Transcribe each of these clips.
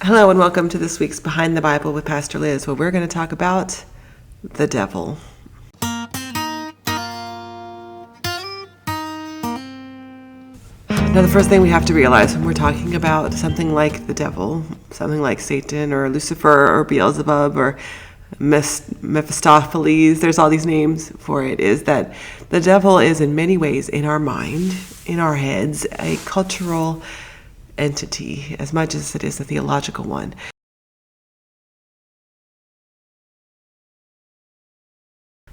Hello and welcome to this week's Behind the Bible with Pastor Liz, where we're going to talk about the devil. Now, the first thing we have to realize when we're talking about something like the devil, something like Satan or Lucifer or Beelzebub or Mephistopheles, there's all these names for it, is that the devil is in many ways in our mind, in our heads, a cultural entity as much as it is a theological one.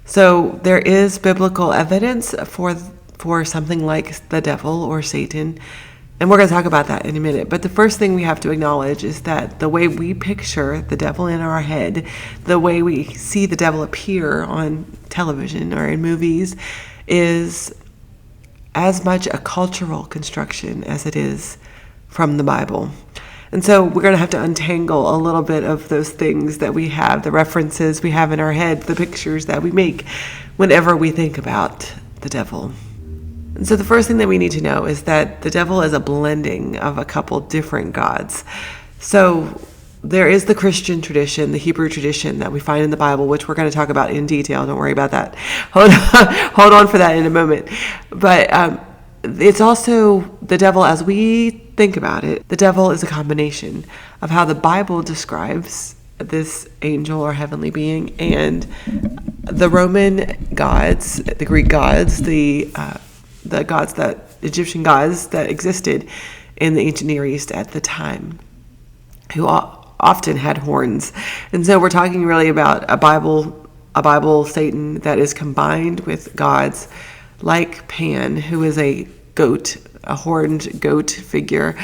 So there is biblical evidence for something like the devil or Satan, and we're going to talk about that in a minute. But the first thing we have to acknowledge is that the way we picture the devil in our head, the way we see the devil appear on television or in movies, is as much a cultural construction as it is from the Bible. And so we're going to have to untangle a little bit of those things that we have, the references we have in our head, the pictures that we make whenever we think about the devil. And so the first thing that we need to know is that the devil is a blending of a couple different gods. So there is the Christian tradition, the Hebrew tradition that we find in the Bible, which we're going to talk about in detail. Don't worry about that. Hold on for that in a moment. But it's also the devil as we think about it. The devil is a combination of how the Bible describes this angel or heavenly being and the Roman gods, the Greek gods, the gods Egyptian gods that existed in the ancient Near East at the time, who often had horns. And so we're talking really about a Bible Satan that is combined with gods like Pan, who is a goat, a horned goat figure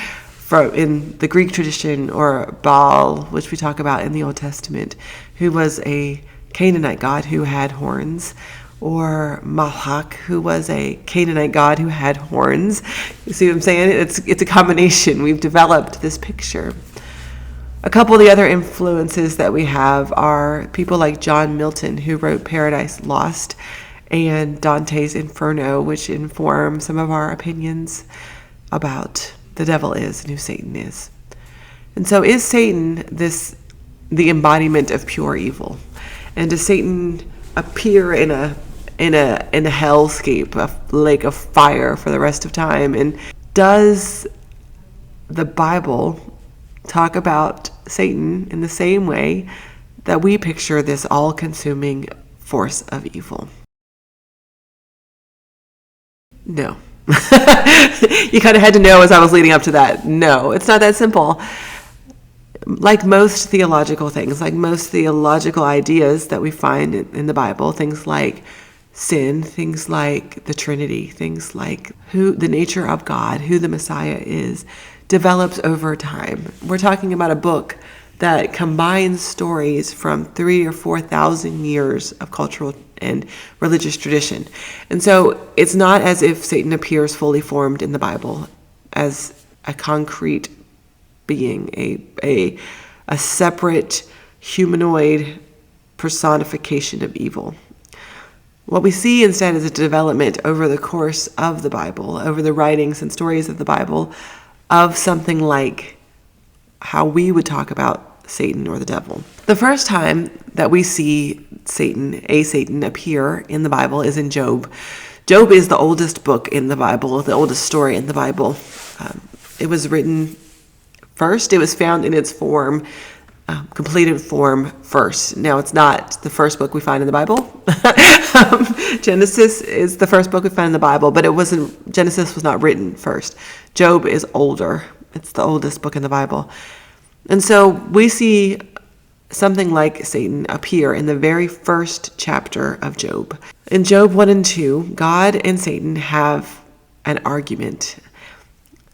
in the Greek tradition, or Baal, which we talk about in the Old Testament, who was a Canaanite god who had horns, or Moloch, who was a Canaanite god who had horns. You see what I'm saying? It's a combination. We've developed this picture. A couple of the other influences that we have are people like John Milton, who wrote Paradise Lost, and Dante's Inferno, which inform some of our opinions about the devil is and who Satan is. And so is Satan the embodiment of pure evil? And does Satan appear in a hellscape, a lake of fire for the rest of time? And does the Bible talk about Satan in the same way that we picture this all-consuming force of evil? No. You kind of had to know as I was leading up to that. No, it's not that simple. Like most theological things, like most theological ideas that we find in the Bible, things like sin, things like the Trinity, things like the nature of God, who the Messiah is, develops over time. We're talking about a book that combines stories from 3,000 or 4,000 years of cultural and religious tradition. And so it's not as if Satan appears fully formed in the Bible as a concrete being, a separate humanoid personification of evil. What we see instead is a development over the course of the Bible, over the writings and stories of the Bible, of something like how we would talk about Satan or the devil. The first time that we see Satan appear in the Bible is in Job. Job is the oldest book in the Bible, the oldest story in the Bible. It was written first. It was found in its form, completed form first. Now, it's not the first book we find in the Bible. Genesis is the first book we find in the Bible, but Genesis was not written first. Job is older. It's the oldest book in the Bible. And so we see something like Satan appear in the very first chapter of Job. In Job 1 and 2, God and Satan have an argument.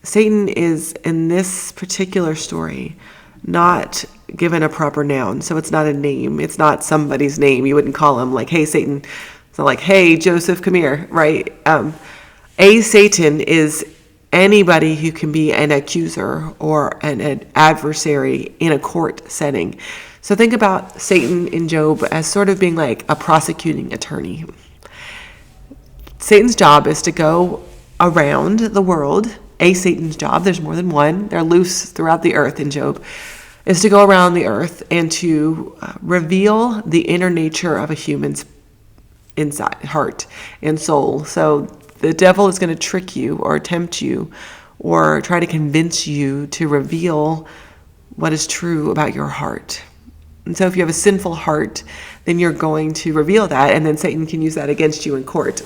Satan is, in this particular story, not given a proper noun. So it's not a name. It's not somebody's name. You wouldn't call him like, hey, Satan. It's not like, hey, Joseph, come here, right? Satan is anybody who can be an accuser or an adversary in a court setting. So think about Satan in Job as sort of being like a prosecuting attorney. Satan's job is to go around the world. Satan's job, there's more than one. They're loose throughout the earth in Job. is to go around the earth and to reveal the inner nature of a human's inside heart and soul. So the devil is going to trick you or tempt you or try to convince you to reveal what is true about your heart. And so if you have a sinful heart, then you're going to reveal that, and then Satan can use that against you in court.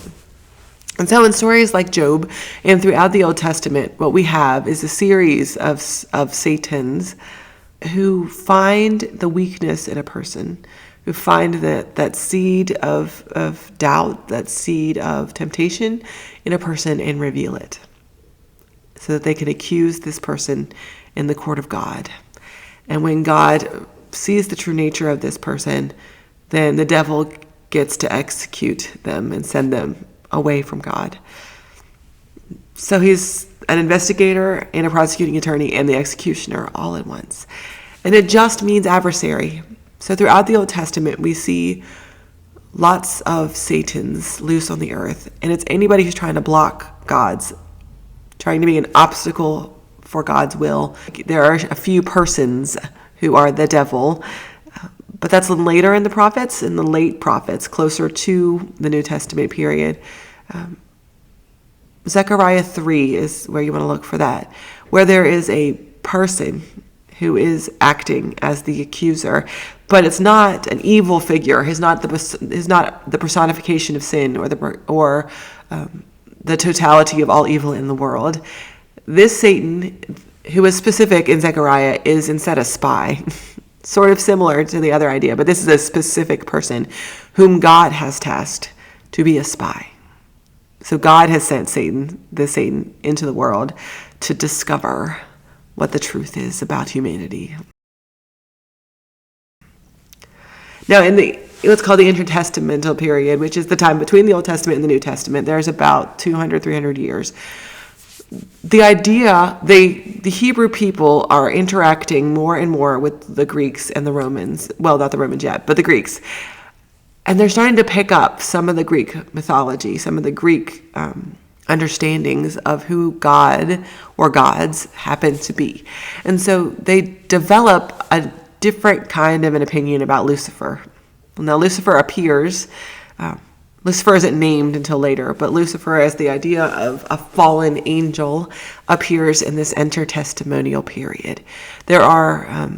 And so in stories like Job and throughout the Old Testament, what we have is a series of Satans who find the weakness in a person, who find that seed of doubt, that seed of temptation in a person, and reveal it so that they can accuse this person in the court of God. And when God sees the true nature of this person, then the devil gets to execute them and send them away from God. So he's an investigator and a prosecuting attorney and the executioner all at once. And it just means adversary. So throughout the Old Testament, we see lots of Satans loose on the earth. And it's anybody who's trying to block God's, trying to be an obstacle for God's will. There are a few persons who are the devil, but that's later in the prophets, in the late prophets, closer to the New Testament period. Zechariah 3 is where you want to look for that, where there is a person who is acting as the accuser, but it's not an evil figure. He's not the personification of sin or the totality of all evil in the world. This Satan, who is specific in Zechariah, is instead a spy. Sort of similar to the other idea, but this is a specific person whom God has tasked to be a spy. So God has sent Satan into the world to discover what the truth is about humanity. Now, in what's called the intertestamental period, which is the time between the Old Testament and the New Testament, there's about 200, 300 years. The idea, the Hebrew people are interacting more and more with the Greeks and the Romans. Well, not the Romans yet, but the Greeks. And they're starting to pick up some of the Greek mythology, some of the Greek understandings of who God or gods happen to be. And so they develop a different kind of an opinion about Lucifer. Now, Lucifer appears... Lucifer isn't named until later, but Lucifer, as the idea of a fallen angel, appears in this intertestamental period. There are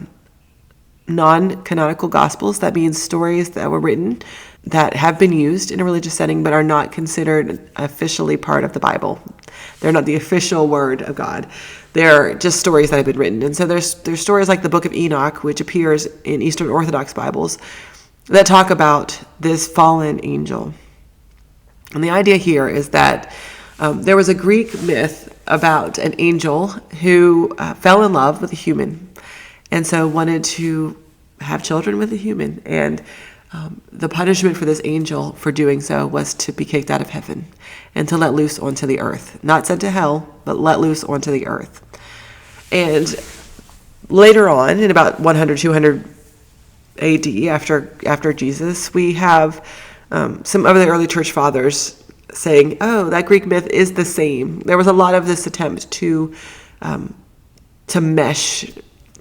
non-canonical gospels, that means stories that were written that have been used in a religious setting but are not considered officially part of the Bible. They're not the official word of God. They're just stories that have been written. And so there's stories like the Book of Enoch, which appears in Eastern Orthodox Bibles, that talk about this fallen angel. And the idea here is that there was a Greek myth about an angel who fell in love with a human and so wanted to have children with a human. And the punishment for this angel for doing so was to be kicked out of heaven and to let loose onto the earth. Not sent to hell, but let loose onto the earth. And later on, in about 100, 200 AD, after Jesus, we have... some of the early church fathers saying, oh, that Greek myth is the same. There was a lot of this attempt to mesh,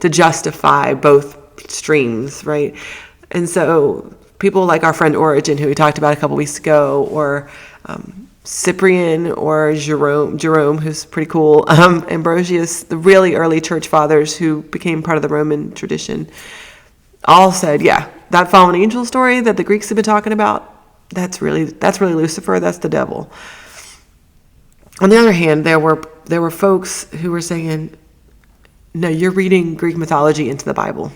to justify both streams, right? And so people like our friend Origen, who we talked about a couple weeks ago, or Cyprian, or Jerome, who's pretty cool, Ambrosius, the really early church fathers who became part of the Roman tradition, all said, yeah, that fallen angel story that the Greeks have been talking about, that's really Lucifer, that's the devil. On the other hand, there were folks who were saying, no, you're reading Greek mythology into the Bible.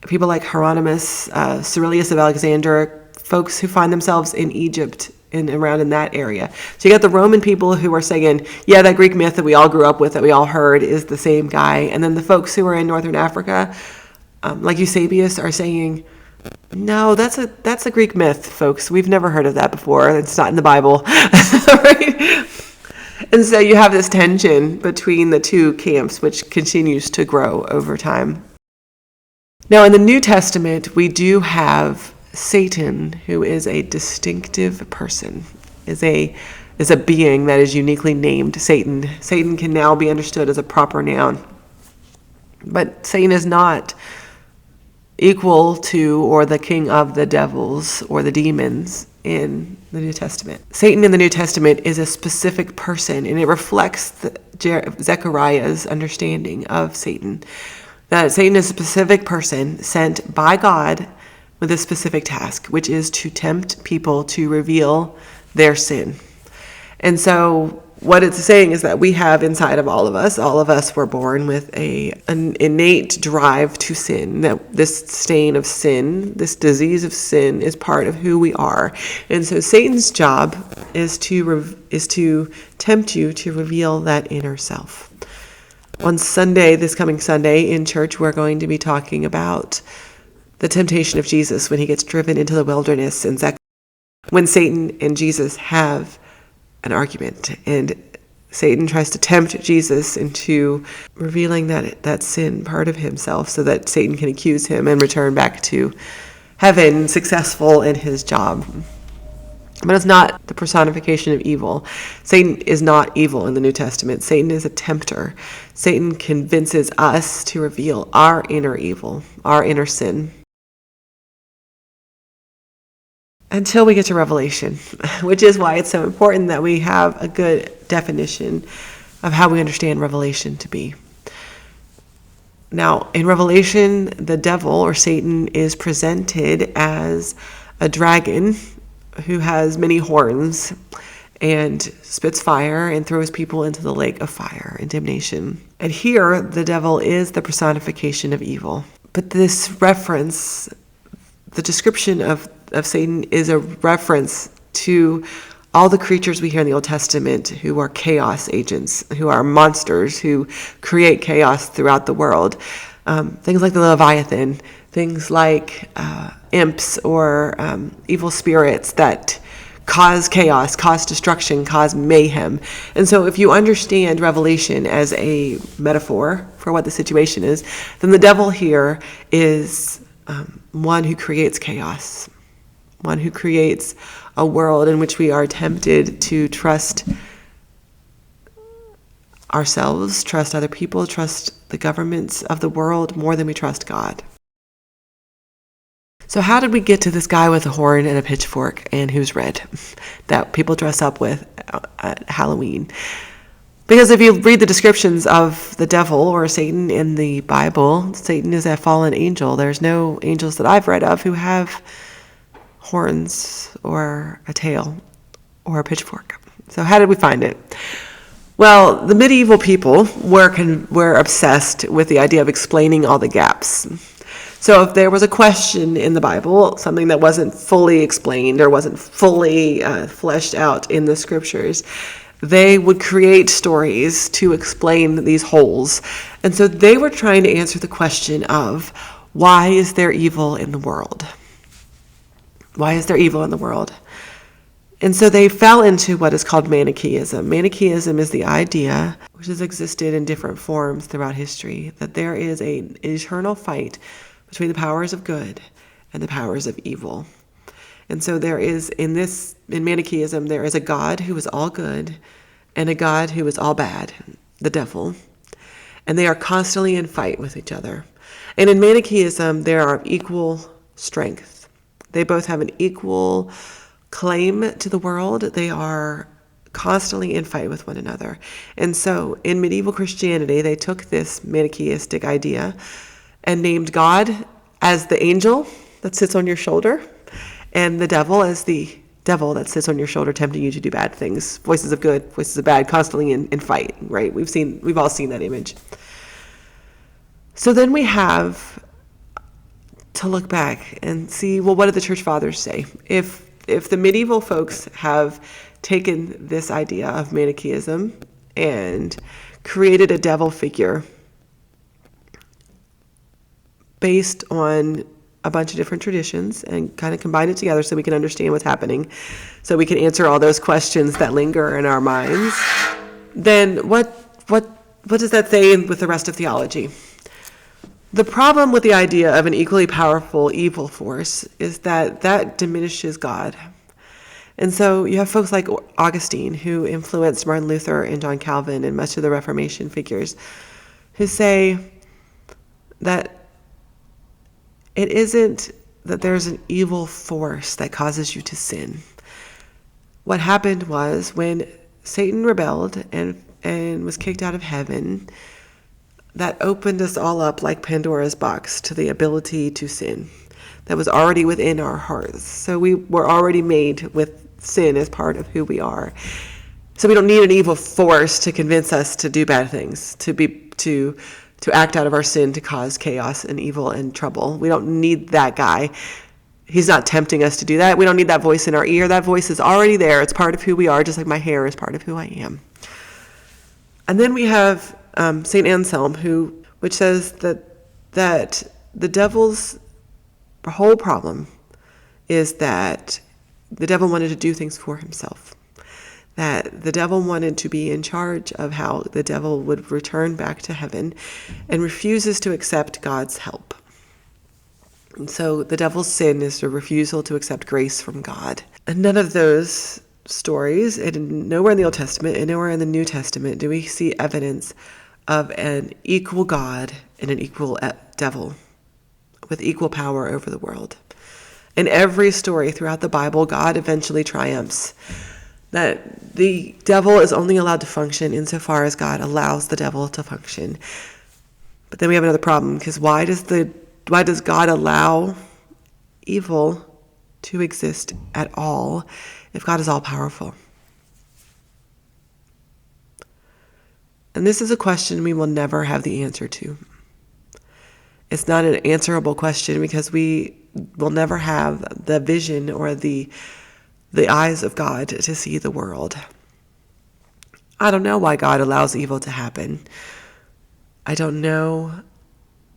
People like Hieronymus, Cyrilius of Alexandria, folks who find themselves in Egypt and around in that area. So you got the Roman people who are saying, yeah, that Greek myth that we all grew up with, that we all heard, is the same guy. And then the folks who are in northern Africa, like Eusebius, are saying, no, that's a Greek myth, folks. We've never heard of that before. It's not in the Bible. Right? And so you have this tension between the two camps, which continues to grow over time. Now, in the New Testament, we do have Satan, who is a distinctive person, is a being that is uniquely named Satan. Satan can now be understood as a proper noun. But Satan is not equal to or the king of the devils or the demons in the New Testament. Satan in the New Testament is a specific person, and it reflects Zechariah's understanding of Satan. That Satan is a specific person sent by God with a specific task, which is to tempt people to reveal their sin. And so what it's saying is that we have inside of all of us were born with an innate drive to sin, that this stain of sin, this disease of sin is part of who we are. And so Satan's job is to tempt you to reveal that inner self. On Sunday, this coming Sunday in church, we're going to be talking about the temptation of Jesus when he gets driven into the wilderness, and when Satan and Jesus have an argument, and Satan tries to tempt Jesus into revealing that sin part of himself so that Satan can accuse him and return back to heaven successful in his job. But it's not the personification of evil. Satan is not evil in the New Testament. Satan is a tempter. Satan convinces us to reveal our inner evil, our inner sin. Until we get to Revelation, which is why it's so important that we have a good definition of how we understand Revelation to be. Now, in Revelation, the devil or Satan is presented as a dragon who has many horns and spits fire and throws people into the lake of fire and damnation. And here, the devil is the personification of evil. But this reference, the description of Satan, is a reference to all the creatures we hear in the Old Testament who are chaos agents, who are monsters, who create chaos throughout the world. Things like the Leviathan, things like imps or evil spirits that cause chaos, cause destruction, cause mayhem. And so if you understand Revelation as a metaphor for what the situation is, then the devil here is one who creates chaos, one who creates a world in which we are tempted to trust ourselves, trust other people, trust the governments of the world more than we trust God. So how did we get to this guy with a horn and a pitchfork and who's red that people dress up with at Halloween? Because if you read the descriptions of the devil or Satan in the Bible, Satan is a fallen angel. There's no angels that I've read of who have horns or a tail or a pitchfork. So how did we find it? Well, the medieval people were obsessed with the idea of explaining all the gaps. So if there was a question in the Bible, something that wasn't fully explained or wasn't fully fleshed out in the scriptures, they would create stories to explain these holes. And so they were trying to answer the question of, why is there evil in the world? Why is there evil in the world? And so they fell into what is called Manichaeism. Manichaeism is the idea, which has existed in different forms throughout history, that there is an eternal fight between the powers of good and the powers of evil. And so there is, in Manichaeism, there is a God who is all good and a God who is all bad, the devil. And they are constantly in fight with each other. And in Manichaeism, they are of equal strength. They both have an equal claim to the world. They are constantly in fight with one another. And so in medieval Christianity, they took this Manichaeistic idea and named God as the angel that sits on your shoulder and the devil as the devil that sits on your shoulder tempting you to do bad things. Voices of good, voices of bad, constantly in fight, right? We've all seen that image. So then we have to look back and see, well, what did the church fathers say? If the medieval folks have taken this idea of Manichaeism and created a devil figure based on a bunch of different traditions and kind of combined it together so we can understand what's happening, so we can answer all those questions that linger in our minds, then what does that say with the rest of theology? The problem with the idea of an equally powerful evil force is that diminishes God. And so you have folks like Augustine, who influenced Martin Luther and John Calvin and much of the Reformation figures, who say, that it isn't that there's an evil force that causes you to sin. What happened was when Satan rebelled and was kicked out of heaven, that opened us all up like Pandora's box to the ability to sin that was already within our hearts. So we were already made with sin as part of who we are. So we don't need an evil force to convince us to do bad things, to act out of our sin, to cause chaos and evil and trouble. We don't need that guy. He's not tempting us to do that. We don't need that voice in our ear. That voice is already there. It's part of who we are, just like my hair is part of who I am. And then we have St. Anselm, which says that the devil's whole problem is that the devil wanted to do things for himself. That the devil wanted to be in charge of how the devil would return back to heaven and refuses to accept God's help. And so the devil's sin is the refusal to accept grace from God. And none of those stories, and nowhere in the Old Testament and nowhere in the New Testament do we see evidence of an equal God and an equal devil with equal power over the world. In every story throughout the Bible, God eventually triumphs. That the devil is only allowed to function insofar as God allows the devil to function. But then we have another problem, because why does God allow evil to exist at all if God is all powerful? And this is a question we will never have the answer to. It's not an answerable question because we will never have the vision or the eyes of God to see the world. I don't know why God allows evil to happen. I don't know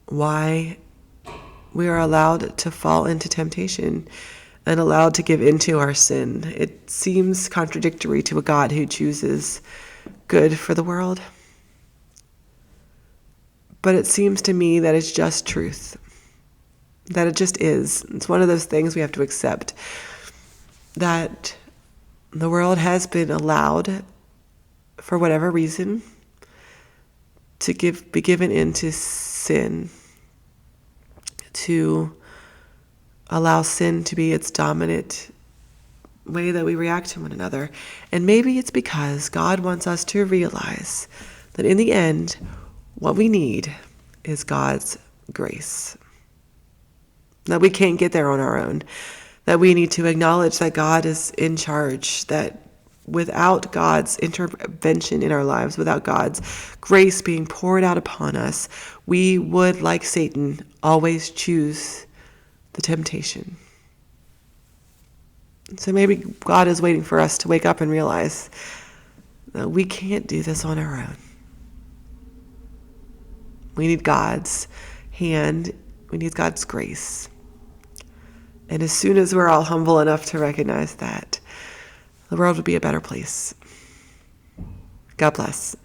why we are allowed to fall into temptation and allowed to give into our sin. It seems contradictory to a God who chooses good for the world. But it seems to me that it's just truth. That it just is. It's one of those things we have to accept. That the world has been allowed, for whatever reason, to be given into sin. To allow sin to be its dominant way that we react to one another. And maybe it's because God wants us to realize that in the end, what we need is God's grace. That we can't get there on our own. That we need to acknowledge that God is in charge. That without God's intervention in our lives, without God's grace being poured out upon us, we would, like Satan, always choose the temptation. So maybe God is waiting for us to wake up and realize that we can't do this on our own. We need God's hand. We need God's grace. And as soon as we're all humble enough to recognize that, the world would be a better place. God bless.